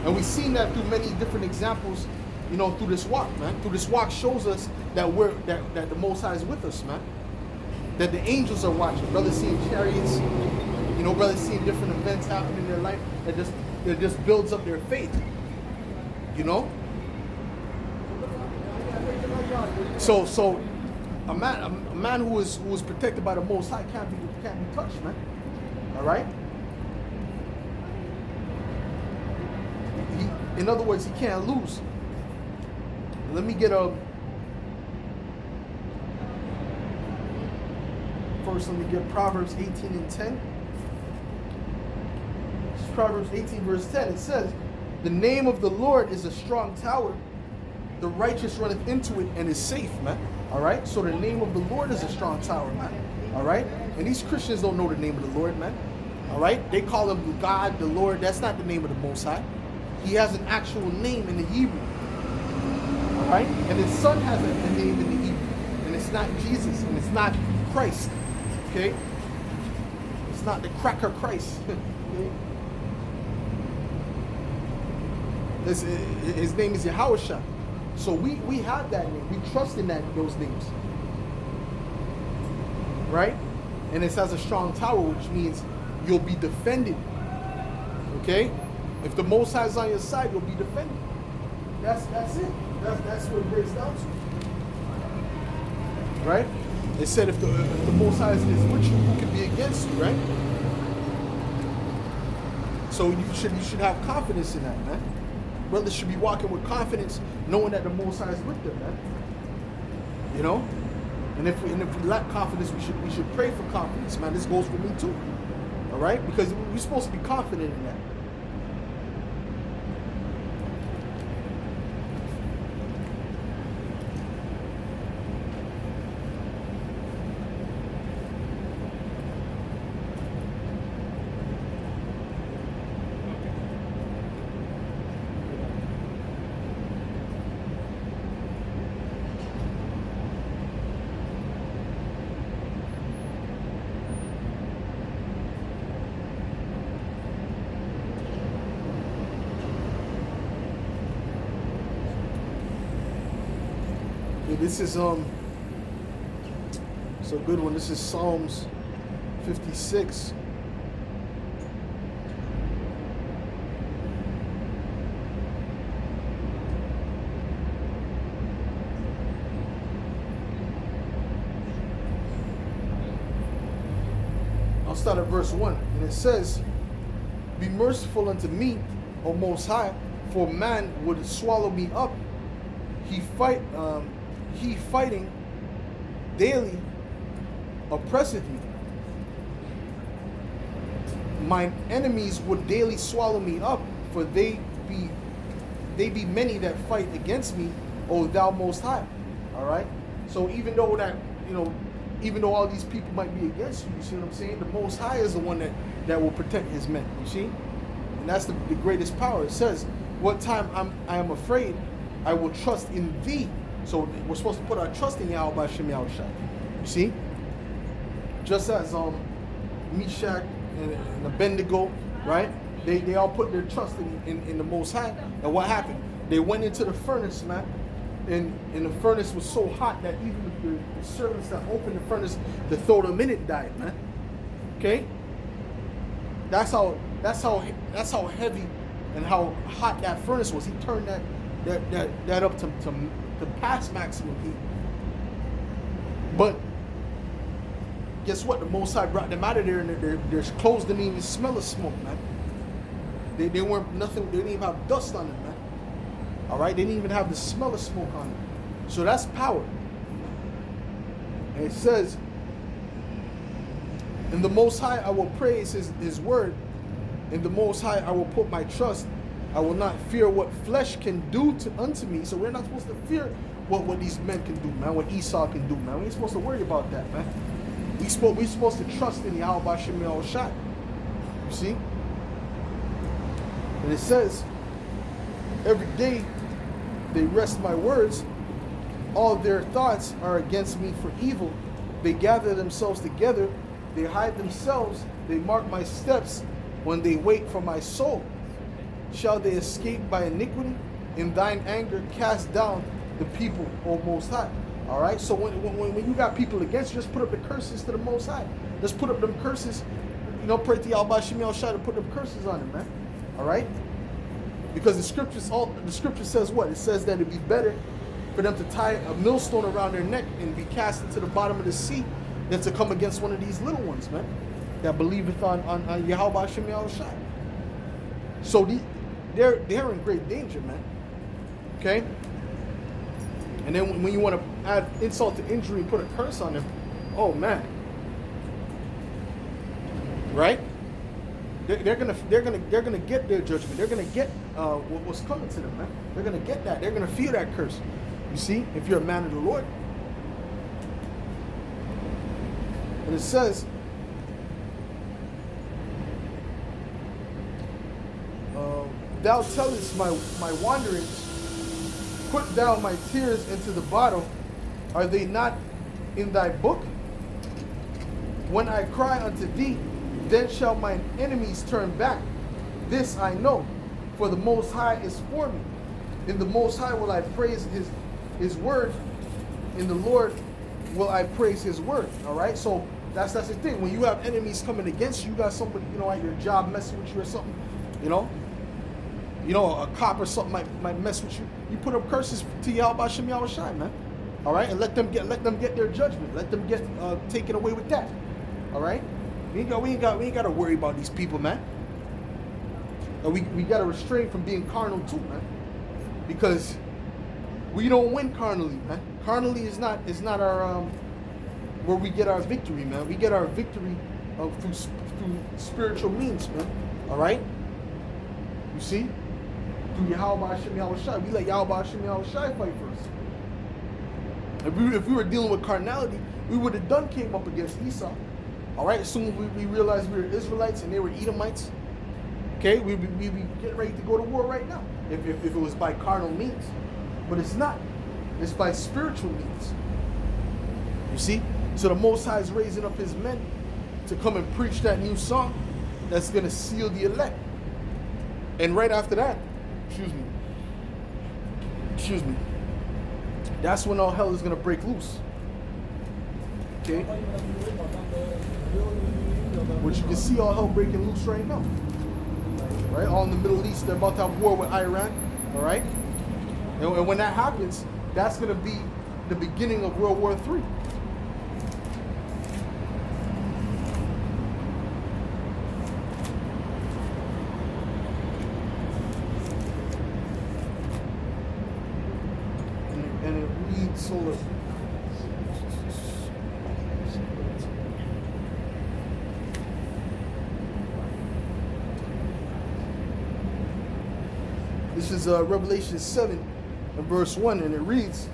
And we've seen that through many different examples, through this walk, man. Through this walk shows us that that the Most High is with us, man. That the angels are watching. Brothers seeing chariots, brothers seeing different events happen in their life that just builds up their faith. So a man who is protected by the Most High can't be touched, man. All right. In other words, he can't lose. Let me get first. Let me get Proverbs 18 and 10. Proverbs 18 verse 10. It says, "The name of the Lord is a strong tower. The righteous runneth into it and is safe," man. All right. So the name of the Lord is a strong tower, man. All right. And these Christians don't know the name of the Lord, man. All right. They call him God, the Lord. That's not the name of the Most High. He has an actual name in the Hebrew. All right. And his son has a name in the Hebrew. And it's not Jesus. And it's not Christ. Okay. It's not the cracker Christ. Okay? His name is Yahushua. So we have that name. We trust in those names. Right? And it says a strong tower, which means you'll be defended. Okay? If the Most High is on your side, you'll be defended. That's it. That's what it breaks down to. Right? It said if the Most High is with you, who can be against you, right? So you should have confidence in that, man. Brothers should be walking with confidence, knowing that the Most High is with them, man. And if we lack confidence, we should pray for confidence, man. This goes for me too. All right? Because we're supposed to be confident in that. This is it's a good one. This is Psalms 56. I'll start at verse 1, and it says, "Be merciful unto me, O Most High, for man would swallow me up. He fighting daily oppresseth me. Mine enemies would daily swallow me up, for they be many that fight against me, O thou Most High." All right. So even though all these people might be against you, you see what I'm saying? The Most High is the one that will protect his men. You see, and that's the greatest power. It says, "What time I am afraid, I will trust in thee." So we're supposed to put our trust in Yahweh Shem Yahushua. You see? Just as Meshach and Abednego, right? They all put their trust in the Most High. And what happened? They went into the furnace, man. And the furnace was so hot that even the servants that opened the furnace to throw them in it died, man. Okay? That's how heavy and how hot that furnace was. He turned that up to past maximum heat. But guess what? The Most High brought them out of there, and their clothes didn't even smell of smoke, man. They weren't nothing. They didn't even have dust on them, man. All right, they didn't even have the smell of smoke on them. So that's power. And it says, "In the Most High I will praise His word. In the Most High I will put my trust. I will not fear what flesh can do unto me." So we're not supposed to fear what these men can do, man. What Esau can do, man. We ain't supposed to worry about that, man. We're supposed to trust in Yahweh Shem Yahushua. You see? And it says, "Every day they wrest my words. All their thoughts are against me for evil. They gather themselves together. They hide themselves. They mark my steps when they wait for my soul." shall they escape by iniquity? In thine anger cast down the people, O Most High. All right. So when you got people against you, just put up the curses to the Most High. Just put up them curses. You know, pray to Yahweh Shem Yahushua to put them curses on him, man. All right. Because the scripture says what? It says that it'd be better for them to tie a millstone around their neck and be cast into the bottom of the sea than to come against one of these little ones, man, that believeth on Yahweh Shem Yahushua. So they're in great danger, man. Okay? And then when you want to add insult to injury and put a curse on them, oh man. Right? They're gonna get their judgment. They're gonna get what's coming to them, man. They're gonna get that. They're gonna feel that curse. You see, if you're a man of the Lord. And it says, thou tellest my wanderings, put thou my tears into the bottle. Are they not in thy book? When I cry unto thee, then shall mine enemies turn back. This I know, for the Most High is for me. In the Most High will I praise his word. In the Lord will I praise his word. All right? So that's the thing. When you have enemies coming against you, you got somebody, you know, at your job messing with you or something, you know, a cop or something might mess with you. You put up curses to Yahweh Shem Yahushua, man. All right? And let them get their judgment. Let them get taken away with that. All right? We ain't got to worry about these people, man. And we got to refrain from being carnal too, man. Because we don't win carnally, man. Carnally is not our where we get our victory, man. We get our victory through spiritual means, man. All right? You see? Through Yahweh Hashem Yahushua. We let Yahweh Hashem Yahushua fight first. If we were dealing with carnality, we would have came up against Esau. All right, as soon as we realized we were Israelites and they were Edomites, okay, we'd be getting ready to go to war right now if it was by carnal means. But it's not. It's by spiritual means. You see? So the Most High is raising up his men to come and preach that new song that's going to seal the elect. And right after that, excuse me, that's when all hell is going to break loose. Okay? Which you can see all hell breaking loose right now. Right? All in the Middle East, they're about to have war with Iran. All right? And when that happens, that's going to be the beginning of World War III. And it reads so like, this is Revelation 7 and verse 1, and it reads,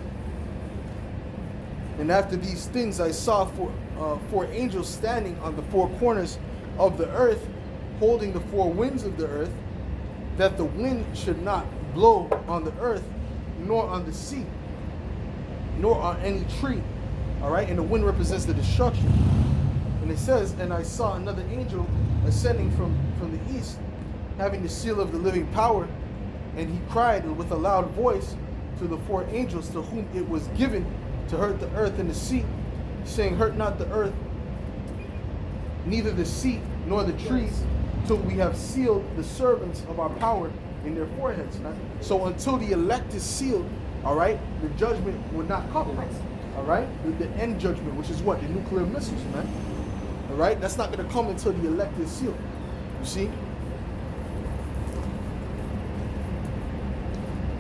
and after these things I saw four angels standing on the four corners of the earth, holding the four winds of the earth, that the wind should not blow on the earth, nor on the sea, nor on any tree. All right, and the wind represents the destruction. And it says, and I saw another angel ascending from the east, having the seal of the living power, and he cried with a loud voice to the four angels to whom it was given to hurt the earth and the sea, saying, hurt not the earth, neither the sea, nor the trees, till we have sealed the servants of our power in their foreheads. Right? So until the elect is sealed, all right, the judgment will not come. All right, the end judgment, which is what? The nuclear missiles, man. All right, that's not going to come until the elect is sealed. You see?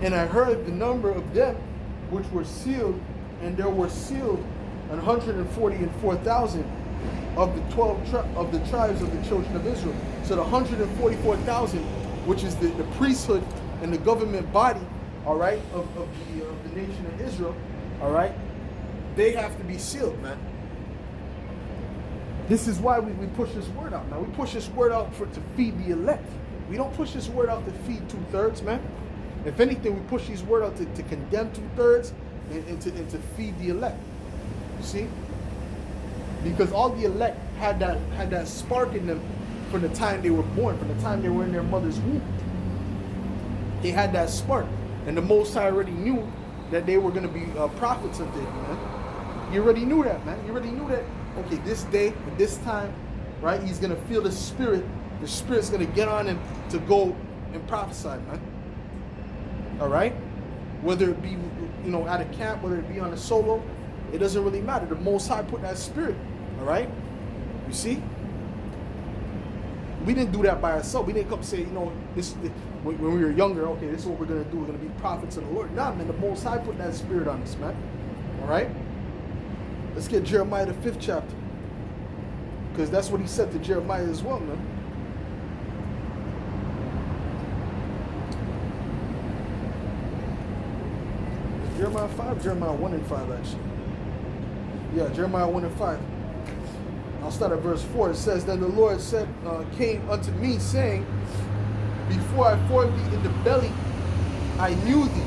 And I heard the number of them which were sealed, and there were sealed 144,000 of the 12 of the tribes of the children of Israel. So the 144,000, which is the priesthood and the government body, all right, of the nation of Israel, all right, they have to be sealed, man. This is why we push this word out. Now we push this word out to feed the elect. We don't push this word out to feed 2/3, man. If anything, we push these word out to condemn 2/3 and to feed the elect. You see? Because all the elect had that spark in them from the time they were born, from the time they were in their mother's womb. They had that spark. And the Most High already knew that they were going to be prophets unto him, man. You already knew that, man. You already knew that, okay, this day, at this time, right, he's going to feel the Spirit. The Spirit's going to get on him to go and prophesy, man. All right? Whether it be, at a camp, whether it be on a solo, it doesn't really matter. The Most High put that Spirit, all right? You see? We didn't do that by ourselves. We didn't come say, when we were younger, okay, this is what we're going to do. We're going to be prophets of the Lord. Nah, man, the Most High put that Spirit on us, man. All right? Let's get Jeremiah, the 5th chapter. Because that's what he said to Jeremiah as well, man. Jeremiah 5, Jeremiah 1 and 5, actually. Yeah, Jeremiah 1 and 5. I'll start at verse 4. It says, Then the Lord came unto me, saying, Before I formed thee in the belly, I knew thee.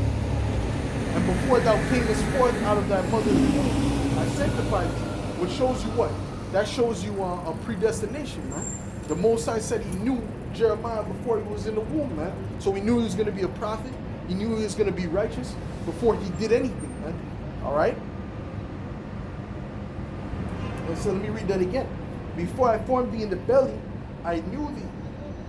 And before thou camest forth out of thy mother's womb, I sanctified thee. Which shows you what? That shows you a predestination, man. The Most High said he knew Jeremiah before he was in the womb, man. So he knew he was going to be a prophet. He knew he was going to be righteous before he did anything, man. All right? And so let me read that again. Before I formed thee in the belly, I knew thee.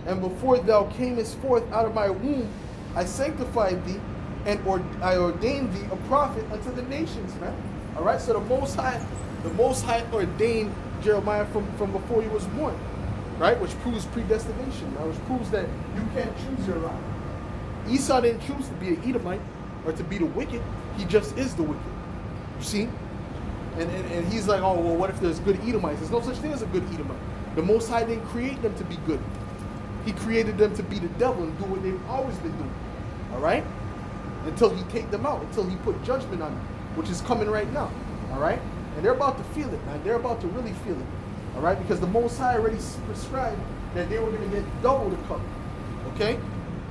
And before thou camest forth out of my womb, I sanctified thee, and I ordained thee a prophet unto the nations, man. All right? So the Most High ordained Jeremiah from before he was born, right? Which proves predestination, man. Which proves that you can't choose your life. Esau didn't choose to be an Edomite or to be the wicked. He just is the wicked. You see? And he's like, oh, well, what if there's good Edomites? There's no such thing as a good Edomite. The Most High didn't create them to be good. He created them to be the devil and do what they've always been doing. All right? Until he take them out, until he put judgment on them, which is coming right now. All right? And they're about to feel it, man. They're about to really feel it. All right? Because the Most High already prescribed that they were going to get double the cup. Okay?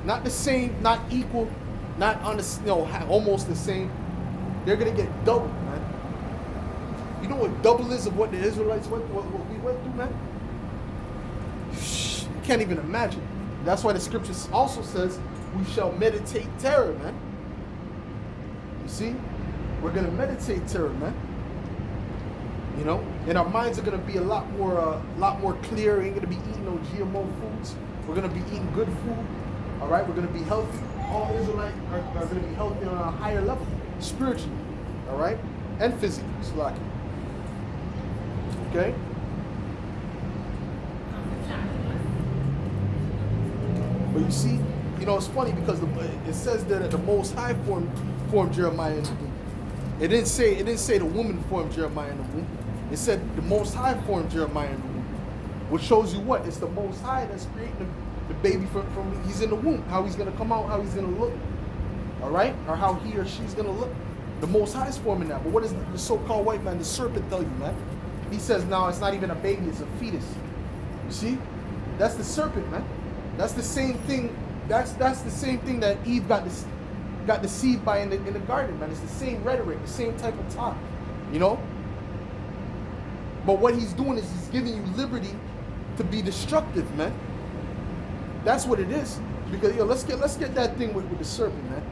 Not the same, not equal, not on the, almost the same. They're going to get double, man. You know what double is of what the Israelites what we went through, man? You can't even imagine. That's why the scripture also says we shall meditate terror, man. You see? We're going to meditate terror, man. And our minds are going to be a lot more clear. We ain't going to be eating no GMO foods. We're going to be eating good food. All right? We're going to be healthy. All Israelites are going to be healthy on a higher level, spiritually. All right? And physically. Slacking. Okay? But you see, it's funny because it says that the Most High formed Jeremiah in the womb. It didn't say the woman formed Jeremiah in the womb. It said the Most High formed Jeremiah in the womb. Which shows you what? It's the Most High that's creating the baby from he's in the womb. How he's going to come out, how he's going to look. All right? Or how he or she's going to look. The Most High is forming that. But what does the so-called white man, the serpent, tell you, man? He says, no, it's not even a baby, it's a fetus. You see? That's the serpent, man. That's the same thing. That's the same thing that Eve got deceived by in the garden, man. It's the same rhetoric, the same type of talk. But what he's doing is he's giving you liberty to be destructive, man. That's what it is. Because let's get that thing with the serpent, man.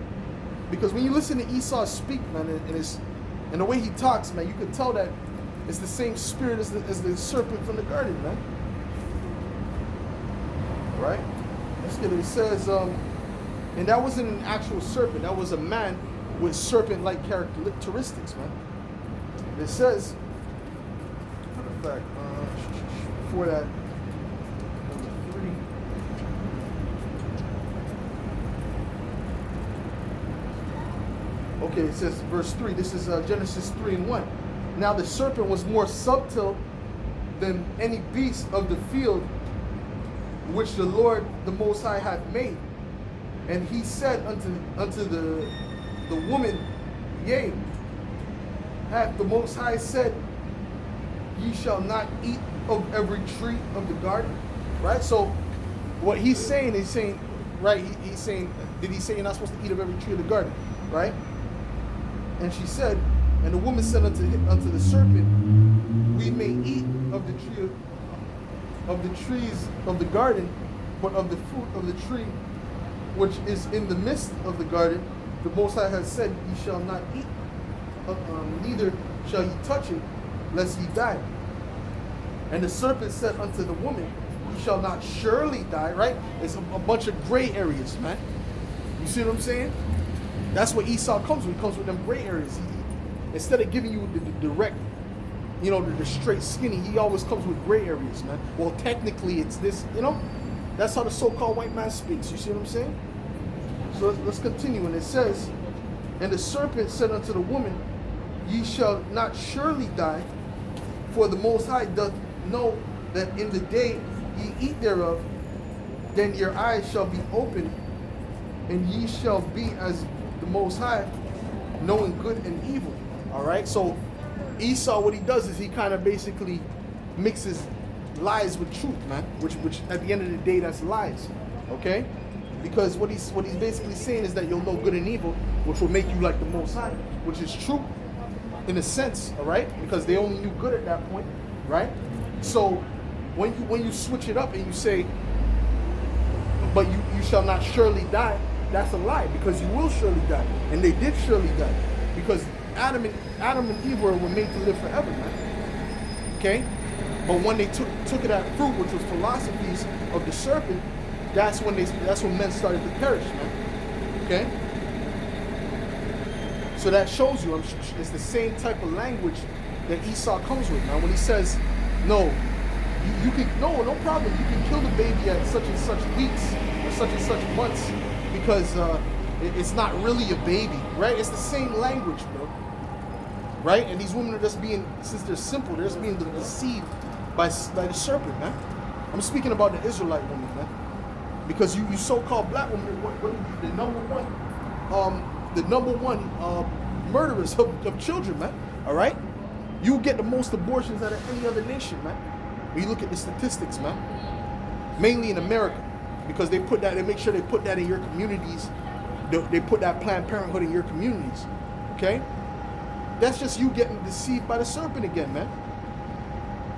Because when you listen to Esau speak, man, and the way he talks, man, you can tell that it's the same spirit as the serpent from the garden, man. Right? Let's get it. It says, and that wasn't an actual serpent. That was a man with serpent-like characteristics, man. It says, matter of fact, before that, number 3. Okay, it says verse 3. This is Genesis 3:1. Now the serpent was more subtle than any beast of the field which the Lord the Most High hath made. And he said unto the woman, Yea, hath the Most High said, Ye shall not eat of every tree of the garden? Right? So what he's saying, right, he's saying, did he say you're not supposed to eat of every tree of the garden? Right? And she said, and the woman said unto the serpent, We may eat of the trees of the garden, but of the fruit of the tree which is in the midst of the garden, the Most High has said, "Ye shall not eat, neither shall ye touch it, lest ye die." And the serpent said unto the woman, "Ye shall not surely die." Right? It's a bunch of gray areas, man. You see what I'm saying? That's what Esau comes with. He comes with them gray areas. Instead of giving you the direct, the straight skinny, he always comes with gray areas, man. Well, technically, it's this, That's how the so-called white man speaks. You see what I'm saying? So let's continue. And it says, "And the serpent said unto the woman, Ye shall not surely die, for the Most High doth know that in the day ye eat thereof, then your eyes shall be opened, and ye shall be as the Most High, knowing good and evil." All right? So Esau, what he does is he kind of basically mixes lies with truth, man. Which at the end of the day, that's lies. Okay? Because what he's basically saying is that you'll know good and evil, which will make you like the Most High, which is true in a sense, all right? Because they only knew good at that point, right? So when you switch it up and you say, "But you shall not surely die," that's a lie, because you will surely die, and they did surely die, because Adam and Eve were made to live forever, man. Okay? But when they took of that fruit, which was philosophies of the serpent, that's when men started to perish, man. Okay? So that shows you, it's the same type of language that Esau comes with, man. When he says, "No, you can, no problem. You can kill the baby at such and such weeks or such and such months because it's not really a baby," right? It's the same language, bro. Right? And these women are just being, since they're simple, they're just being deceived by the serpent, man. I'm speaking about the Israelite woman, man. Because you so-called black women, what the number one murderers of children, man. All right? You get the most abortions out of any other nation, man. When you look at the statistics, man. Mainly in America. Because they make sure they put that in your communities. They put that Planned Parenthood in your communities. Okay? That's just you getting deceived by the serpent again, man.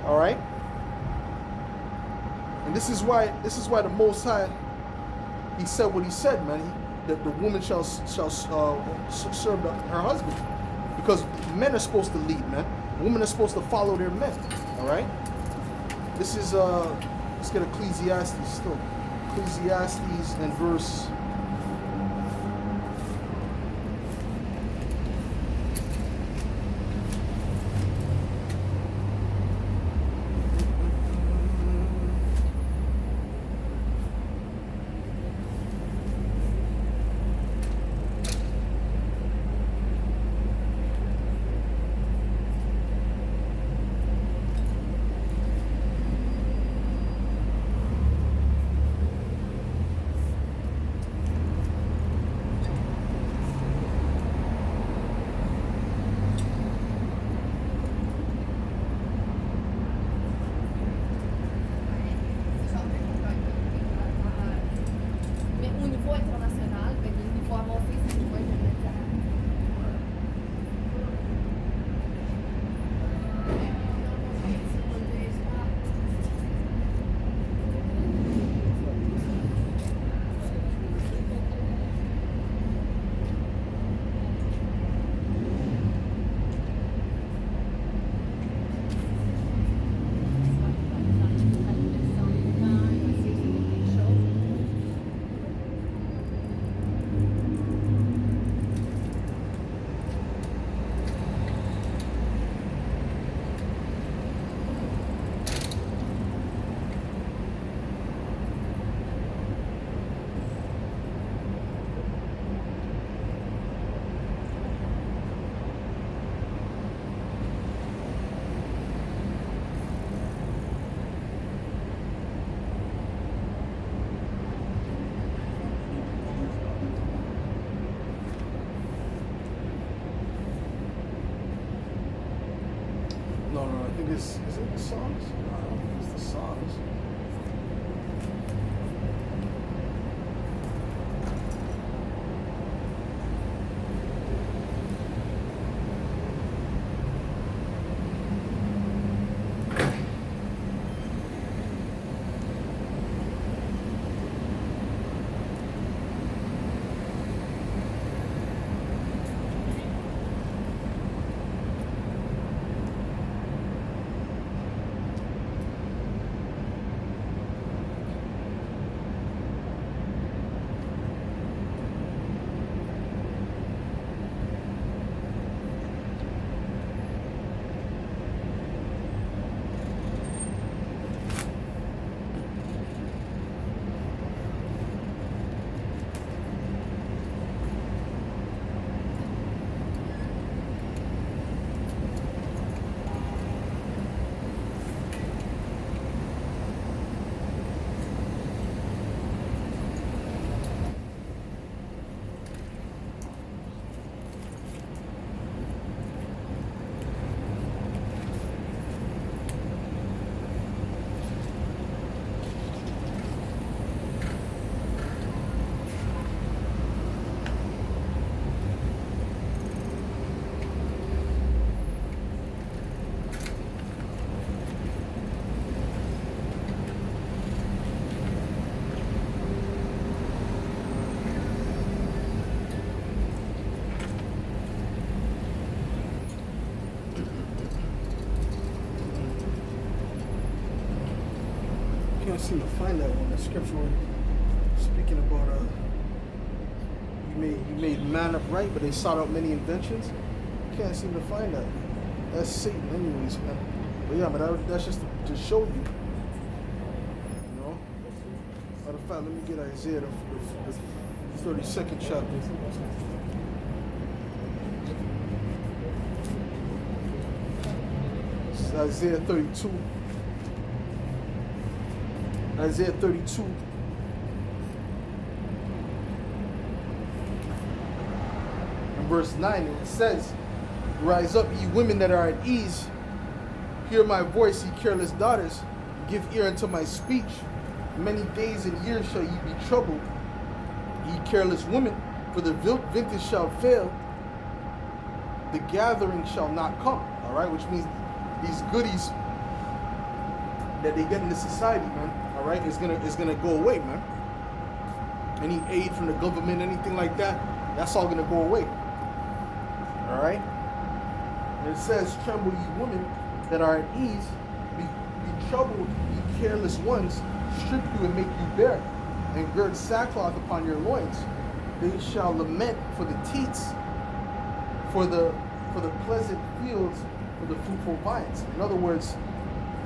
All right? And this is why the Most High, he said what he said, man. That the woman shall serve her husband, because men are supposed to lead, man. Women are supposed to follow their men. All right. This is let's get Ecclesiastes still. Ecclesiastes and verse. No, I think is it the Psalms? No, I don't think it's the Psalms. can't seem to find that one. The scripture speaking about you made man upright, but they sought out many inventions. Can't seem to find that. That's Satan, anyways, man. But yeah, but that's just to show you. You know. Matter of fact, let me get Isaiah the 32nd chapter. This is Isaiah 32. Isaiah 32. And verse 9, and it says, "Rise up, ye women that are at ease. Hear my voice, ye careless daughters. Give ear unto my speech. Many days and years shall ye be troubled, ye careless women, for the vintage shall fail, the gathering shall not come." All right, which means these goodies that they get in the society, man, all right, is gonna go away, man. Any aid from the government, anything like that, that's all gonna go away. All right. And it says, "Tremble, ye women that are at ease. Be troubled, ye careless ones. Strip you and make you bare, and gird sackcloth upon your loins. They shall lament for the teats, for the pleasant fields, for the fruitful vines." In other words,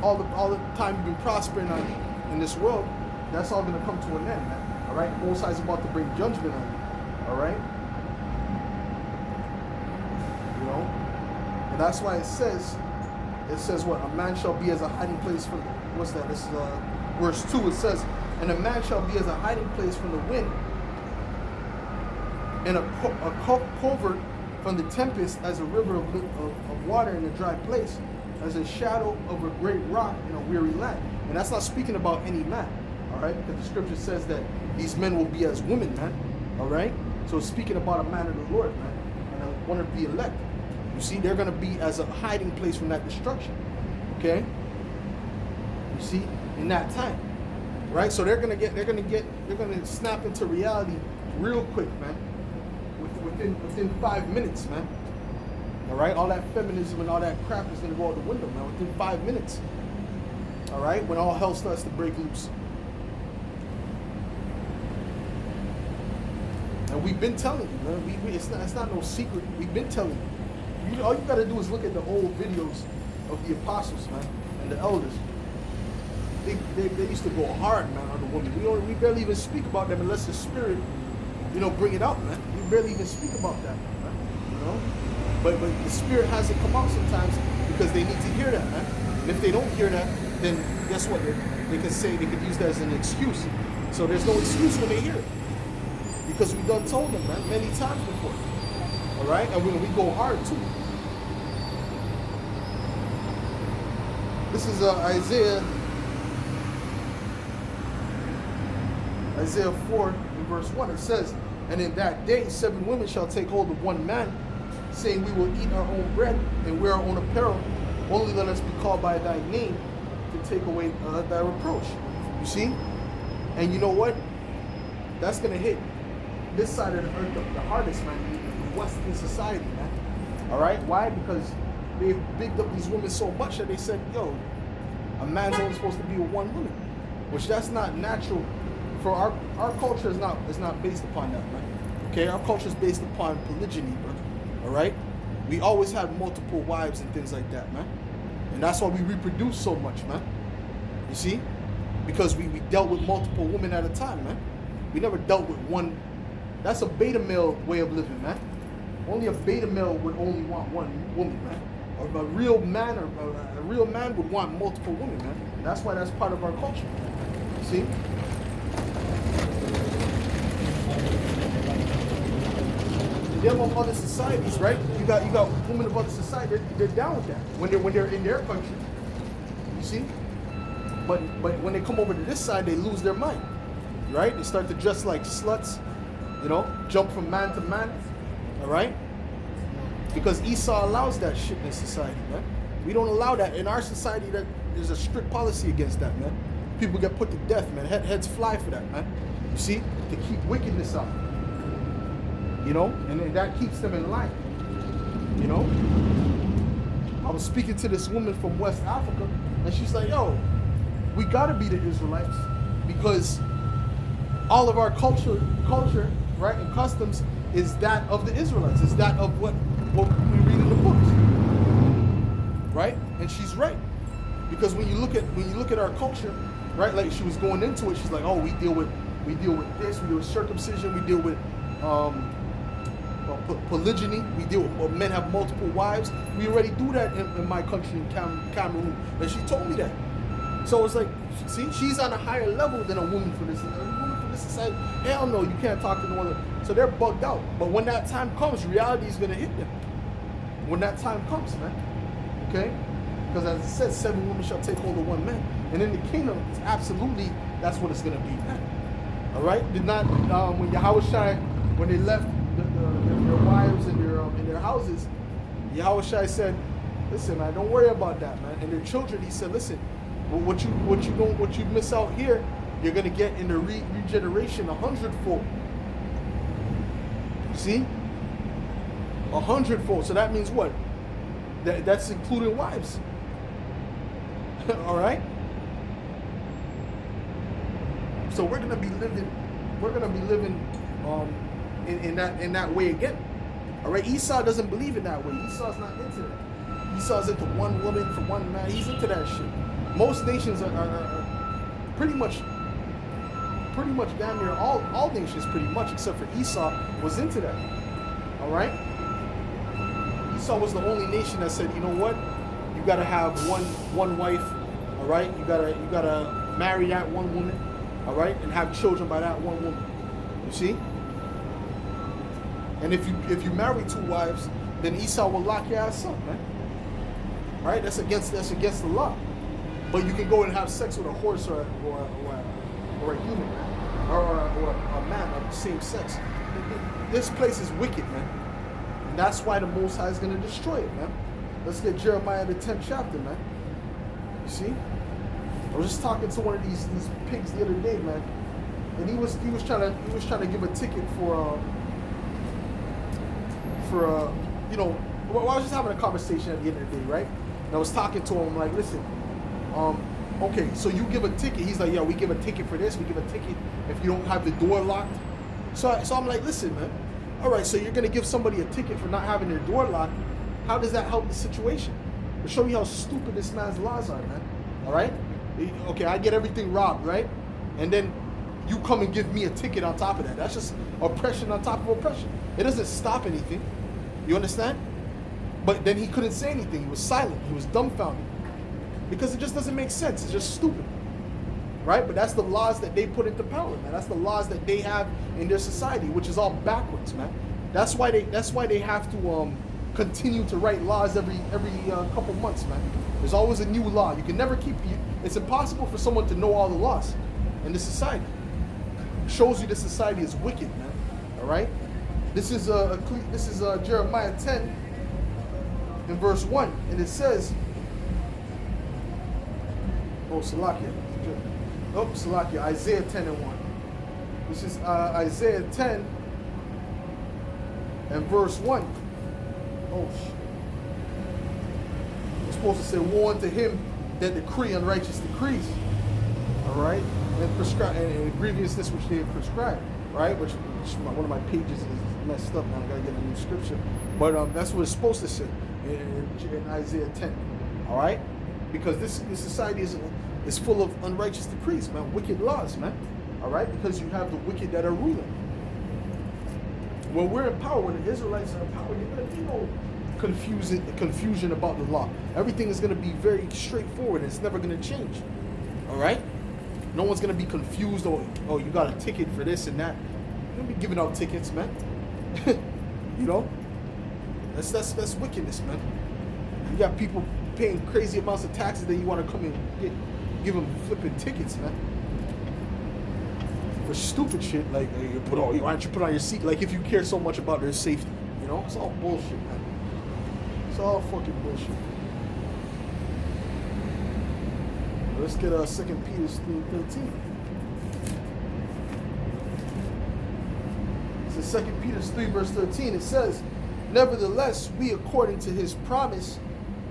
all the time you've been prospering in this world, that's all going to come to an end, man. All right, Most High is about to bring judgment on you. All right, you know, and that's why it says what? A man shall be as a hiding place from, what's that? This is verse 2. It says, "And a man shall be as a hiding place from the wind, and a covert from the tempest, as a river of water in a dry place, as a shadow of a great rock in a weary land." And that's not speaking about any man, all right? Because the scripture says that these men will be as women, man, all right? So it's speaking about a man of the Lord, man, and one of the elect. You see, they're going to be as a hiding place from that destruction, okay? You see, in that time, right? So they're going to snap into reality real quick, man, within 5 minutes, man. All right, all that feminism and all that crap is going to go out the window, man, within 5 minutes. All right, when all hell starts to break loose. And we've been telling you, man. It's not no secret. We've been telling you. All you got to do is look at the old videos of the apostles, man, and the elders. They used to go hard, man, on the women. We barely even speak about them unless the Spirit, bring it out, man. We barely even speak about that, man. You know. But the Spirit has to come out sometimes because they need to hear that, man. And if they don't hear that, then guess what? They could use that as an excuse. So there's no excuse when they hear it. Because we done told them, man, many times before. All right? And we go hard, too. This is Isaiah 4 in verse 1. It says, "And in that day 7 women shall take hold of one man, saying, we will eat our own bread and wear our own apparel. Only let us be called by thy name to take away thy reproach." You see? And you know what? That's going to hit this side of the earth the hardest, man, in Western society, man. All right? Why? Because they've bigged up these women so much that they said, yo, a man's only supposed to be with one woman. Which that's not natural. For our culture is not based upon that, man. Okay? Our culture is based upon polygyny, bro. All right, we always had multiple wives and things like that, man, and that's why we reproduce so much, man. You see, because we dealt with multiple women at a time, man. We never dealt with one. That's a beta male way of living, man. Only a beta male would only want one woman, man. A real man would want multiple women, man. And that's why that's part of our culture. You see. Them of other societies, right? You got women of other societies. They're down with that when they're in their country. You see, but when they come over to this side, they lose their mind, right? They start to dress like sluts, jump from man to man, all right? Because Esau allows that shit in this society, man. We don't allow that in our society. That there's a strict policy against that, man. People get put to death, man. Heads fly for that, man. You see, to keep wickedness out. And that keeps them in line. I was speaking to this woman from West Africa, and she's like, yo, we gotta be the Israelites because all of our culture, right, and customs is that of the Israelites. It's that of what we read in the books, right? And she's right because when you look at our culture, right, like she was going into it, she's like, oh, we deal with this, we deal with circumcision, we deal with polygyny, we deal with men have multiple wives. We already do that in my country, in Cameroon, and she told me that. So it's like, see, she's on a higher level than a woman for this. A woman for this society, hell no, you can't talk to no other. So they're bugged out. But when that time comes, reality is gonna hit them. When that time comes, man. Okay? Because as it says, 7 women shall take hold of 1 man. And in the kingdom, it's absolutely, that's what it's gonna be, man. All right? Did not when Yahushua, when they left their wives and their houses, Yahushua said, listen, man, don't worry about that, man. And their children, he said, listen, what you miss out here, you're gonna get in the regeneration 100-fold. See, 100-fold. So that means what? That's including wives. All right. So we're gonna be living in that way again. All right. Esau doesn't believe in that way. Esau's not into that. Esau's into 1 woman for 1 man. He's into that shit. Most nations are pretty much damn near all nations pretty much except for Esau was into that. All right. Esau was the only nation that said, you know what, you gotta have one wife. All right. You gotta marry that 1 woman. All right, and have children by that 1 woman. You see. And if you marry 2 wives, then Esau will lock your ass up, man. All right. That's against the law. But you can go and have sex with a horse or a human, or a man of the same sex. This place is wicked, man. And that's why the Most High is going to destroy it, man. Let's get Jeremiah the 10th chapter, man. You see? I was just talking to one of these pigs the other day, man. And he was trying to give a ticket for you know, well, I was just having a conversation at the end of the day, right? And I was talking to him like, listen, okay, so you give a ticket. He's like, yeah, we give a ticket for this. We give a ticket if you don't have the door locked. So I'm like, listen, man. All right, so you're going to give somebody a ticket for not having their door locked. How does that help the situation? To show you how stupid this man's laws are, man. All right? Okay, I get everything robbed, right? And then you come and give me a ticket on top of that. That's just oppression on top of oppression. It doesn't stop anything. You understand? But then he couldn't say anything. He was silent. He was dumbfounded. Because it just doesn't make sense. It's just stupid. Right? But that's the laws that they put into power, man. That's the laws that they have in their society, which is all backwards, man. That's why they have to continue to write laws every couple months, man. There's always a new law. You can never keep. It's impossible for someone to know all the laws in this society. It shows you this society is wicked, man. All right. This is Jeremiah 10 in verse 1, and it says, Salakia, Isaiah 10 and 1. This is Isaiah 10 and verse 1. Oh shit. It's supposed to say, woe unto him that decree unrighteous decrees. Alright? And prescribe and grievousness which they have prescribed. Right? Which one of my pages is messed up now. I gotta get a new scripture. But that's what it's supposed to say in Isaiah 10. Alright? Because this society is full of unrighteous decrees, man, wicked laws, man. All right, because you have the wicked that are ruling. When we're in power, when the Israelites are in power, you're gonna be no confusion about the law. Everything is gonna be very straightforward. It's never gonna change. All right, no one's gonna be confused. Oh, you got a ticket for this and that. You're gonna be giving out tickets, man. You know, that's wickedness, man. You got people paying crazy amounts of taxes, then you want to come and give them flipping tickets, man, for stupid shit like why don't you put on your seat? Like if you care so much about their safety, you know, it's all bullshit, man. It's all fucking bullshit. Let's get 2 Peter 3:13. So 2 Peter 3 verse 13, it says, nevertheless, we according to his promise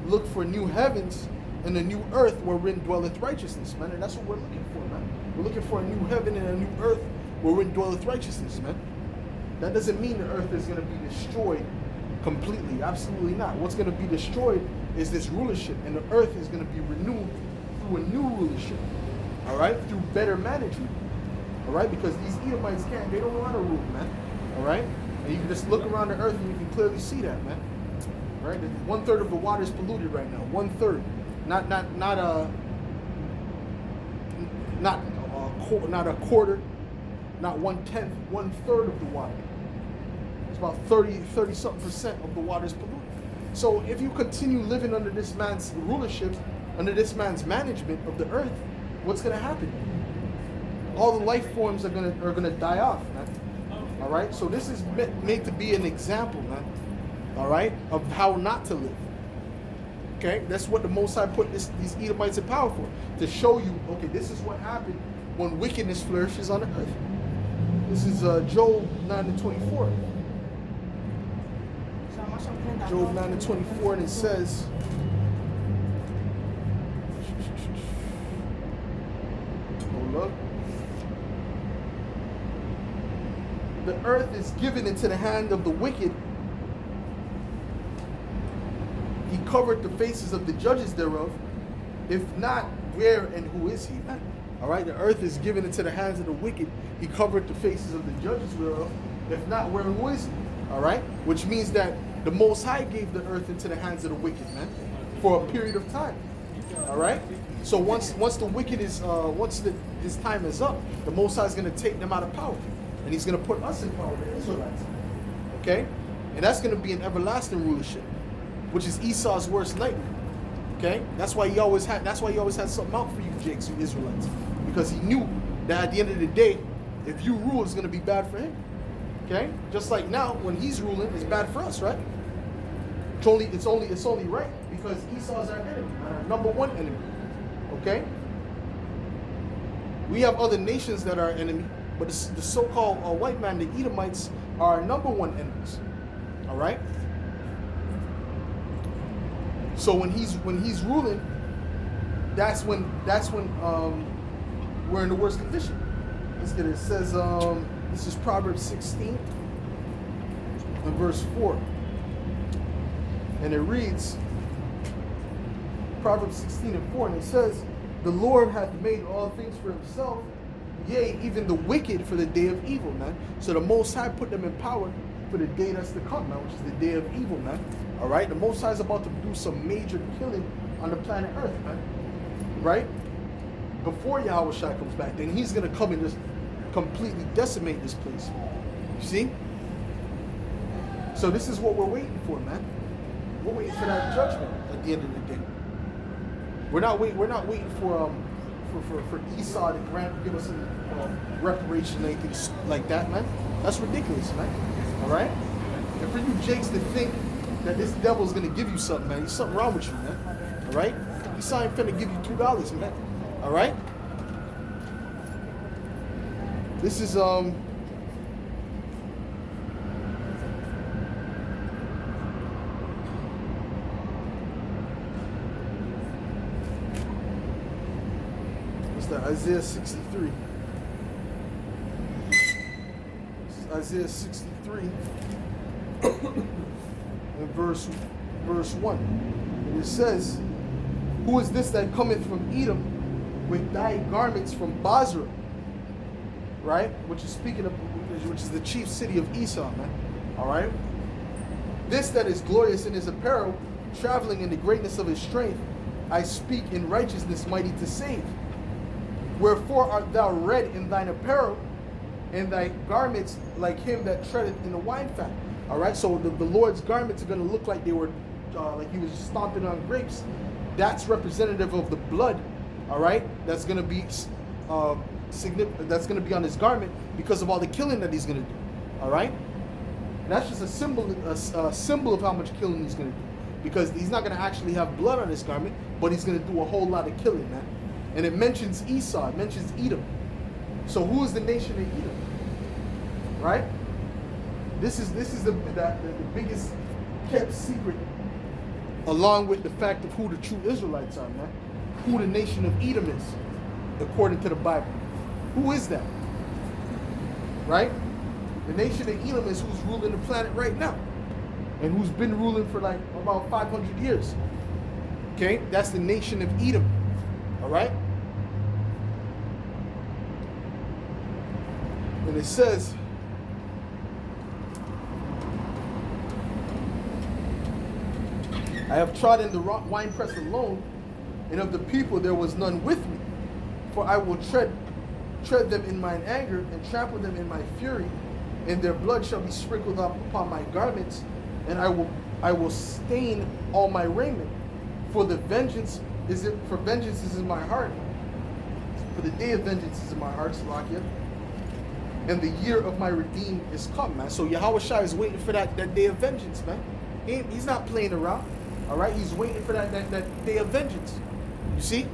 look for new heavens and a new earth wherein dwelleth righteousness, man. And that's what we're looking for, man. We're looking for a new heaven and a new earth wherein dwelleth righteousness, man. That doesn't mean the earth is going to be destroyed completely. Absolutely not. What's going to be destroyed is this rulership, and the earth is going to be renewed through a new rulership, all right, through better management, all right, because these Edomites they don't know how to rule, man, all right, and you can just look around the earth and you can clearly see that, man, all right. 1/3 of the water is polluted right now. 1/3, not a quarter, not 1/10, 1/3 of the water. It's about 30 something percent of the water is polluted. So if you continue living under this man's rulership, under this man's management of the earth, what's going to happen? All the life forms are going to die off, man. All right. So this is made to be an example, man. All right, of how not to live. Okay, that's what the Most High put these Edomites in power for, to show you. Okay, this is what happened when wickedness flourishes on the earth. This is Job 9:24. Job 9:24, and it says, hold up. The earth is given into the hand of the wicked. He covered the faces of the judges thereof. If not, where and who is he? All right, the earth is given into the hands of the wicked. He covered the faces of the judges thereof. If not, where and who is he? All right, which means that the Most High gave the earth into the hands of the wicked, man, for a period of time. All right. So once the wicked is his time is up, the Most High is going to take them out of power, and He's going to put us in power, the Israelites. Okay, and that's going to be an everlasting rulership, which is Esau's worst nightmare. Okay, that's why he always had something out for you, Jakes, you Israelites, because he knew that at the end of the day, if you rule, it's going to be bad for him. Okay, just like now when he's ruling, it's bad for us, right? It's only right because Esau's our enemy, our number one enemy. Okay, we have other nations that are our enemy, but the so-called white man, the Edomites, are our number one enemies. All right. So when he's ruling, that's when we're in the worst condition. Let's get it. It says this is Proverbs 16 and verse 4, and it reads, Proverbs 16 and 4, and it says, "The Lord hath made all things for Himself, yea, even the wicked for the day of evil," man. So the Most High put them in power for the day that's to come, man, which is the day of evil, man. All right, the Most High is about to do some major killing on the planet Earth, man. Right? Before Yahweh Shai comes back, then He's gonna come and just completely decimate this place. You see? So this is what we're waiting for, man. We're waiting for that judgment at the end of the day. We're not waiting for Esau to give us a reparation or anything like that, man. That's ridiculous, man. All right? And for you Jakes to think that this devil's gonna give you something, man, there's something wrong with you, man. All right? Esau ain't finna give you $2, man. All right? This is what's that? Isaiah 63. This is Isaiah 63 and verse 1. And it says, "Who is this that cometh from Edom with thy garments from Basra?" Right? Which is the chief city of Esau, man. All right? "This that is glorious in his apparel, traveling in the greatness of his strength, I speak in righteousness, mighty to save. Wherefore art thou red in thine apparel, and thy garments like him that treadeth in the wine fat." All right? So the Lord's garments are going to look like they were, like He was stomping on grapes. That's representative of the blood. All right? That's going to be that's going to be on His garment because of all the killing that He's going to do. All right? And that's just a symbol of how much killing He's going to do, because He's not going to actually have blood on His garment, but He's going to do a whole lot of killing, man. And it mentions Esau, it mentions Edom. So who is the nation of Edom? Right? This is the biggest kept secret along with the fact of who the true Israelites are, man. Who the nation of Edom is, according to the Bible. Who is that? Right? The nation of Edom is who's ruling the planet right now. And who's been ruling for like about 500 years. Okay? That's the nation of Edom. Alright? And it says, I have trodden the winepress alone, and of the people there was none with me. For I will tread them in mine anger, and trample them in my fury, and their blood shall be sprinkled up upon my garments, and I will stain all my raiment. For vengeance is in my heart. For the day of vengeance is in my heart, Salakia. And the year of my redeem is come, man. So Yahweh Shai is waiting for that day of vengeance, man. He's not playing around. All right, he's waiting for that day of vengeance. You see?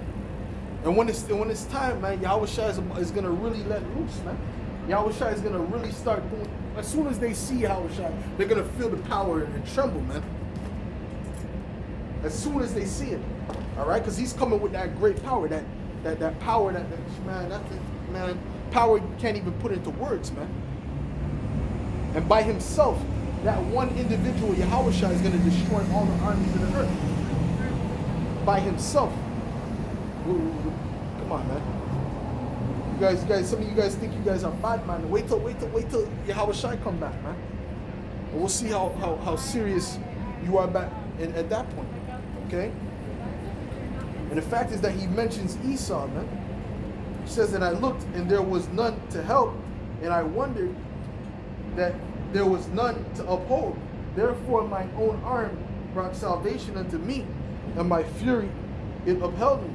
And when it's time, man, Yahweh Shai is gonna really let loose, man. Yahweh Shai is gonna really start doing. As soon as they see Yahweh Shai, they're gonna feel the power and tremble, man. As soon as they see it, all right, because he's coming with that great power, that power, man, power you can't even put into words, man. And by himself, that one individual, Yahweh Shai, is going to destroy all the armies of the earth. By himself. Come on, man. You guys, some of you guys think you guys are bad, man. Wait till Yahweh Shai come back, man. And we'll see how serious you are back at that point. Okay? And the fact is that he mentions Esau, man. He says that I looked and there was none to help, and I wondered that there was none to uphold. Therefore my own arm brought salvation unto me, and my fury it upheld me.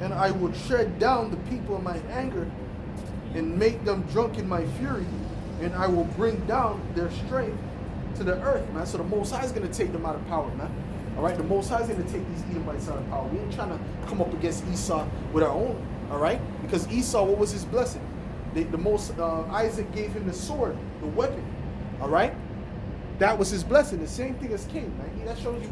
And I would tread down the people in my anger, and make them drunk in my fury, and I will bring down their strength to the earth, man. So the Most High is going to take them out of power, man. All right, the Most High is going to take these Edomites out of power. We ain't trying to come up against Esau with our own, all right? Because Esau, what was his blessing? Isaac gave him the sword, the weapon, all right? That was his blessing. The same thing as Cain, man. That shows you